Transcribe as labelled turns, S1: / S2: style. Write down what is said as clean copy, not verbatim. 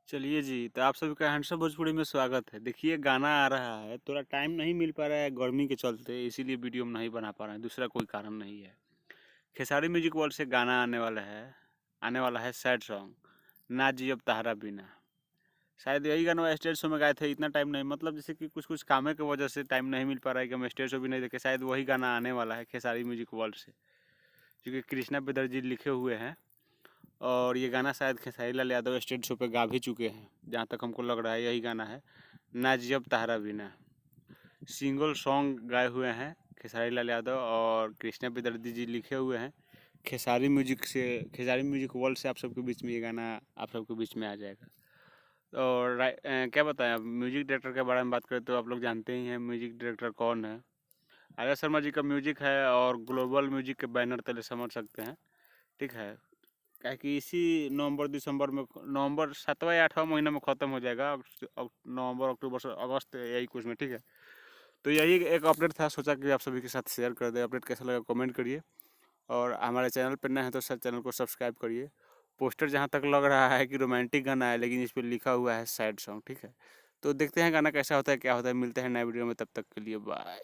S1: चलिए जी, तो आप सभी का हैंडसम भोजपुरी में स्वागत है। देखिए गाना आ रहा है, थोड़ा टाइम नहीं मिल पा रहा है गर्मी के चलते, इसीलिए वीडियो हम नहीं बना पा रहे हैं, दूसरा कोई कारण नहीं है। खेसारी म्यूजिक वर्ल्ड से गाना आने वाला है सैड सॉन्ग, ना जियब तहरा बिना। शायद यही गाना स्टेज शो में गाए थे, इतना टाइम नहीं, मतलब जैसे कि कुछ कुछ कामों की वजह से टाइम नहीं मिल पा रहा है कि हम स्टेज शो भी नहीं देखे। शायद वही गाना आने वाला है खेसारी म्यूजिक वर्ल्ड से, क्योंकि कृष्णा बेदर्जी लिखे हुए हैं। और ये गाना शायद खेसारी लाल यादव स्टेज शो पे गा भी चुके हैं, जहाँ तक हमको लग रहा है यही गाना है, ना जियब तहरा बिना। सिंगल सॉन्ग गाए हुए हैं खेसारी लाल यादव और कृष्णा बेदर्जी जी लिखे हुए हैं। खेसारी म्यूजिक वर्ल्ड से आप सबके बीच में ये गाना आप सबके बीच में आ जाएगा। और क्या बताएं, अब म्यूजिक डायरेक्टर के बारे में बात करें तो आप लोग जानते ही हैं म्यूजिक डायरेक्टर कौन है। आर्या शर्मा जी का म्यूजिक है और ग्लोबल म्यूजिक के बैनर तले समझ सकते हैं। ठीक है, क्या कि इसी नवंबर 7वां या 8वां महीना में ख़त्म हो जाएगा। नवंबर अक्टूबर अगस्त यही कुछ में। ठीक है, तो यही एक अपडेट था, सोचा कि आप सभी के साथ शेयर कर दें। अपडेट कैसा लगा कमेंट करिए, और हमारे चैनल पर नए हैं तो सर चैनल को सब्सक्राइब करिए। पोस्टर जहाँ तक लग रहा है कि रोमांटिक गाना है, लेकिन इस पर लिखा हुआ है सैड सॉन्ग। ठीक है, तो देखते हैं गाना कैसा होता है क्या होता है। मिलते हैं नए वीडियो में, तब तक के लिए बाय।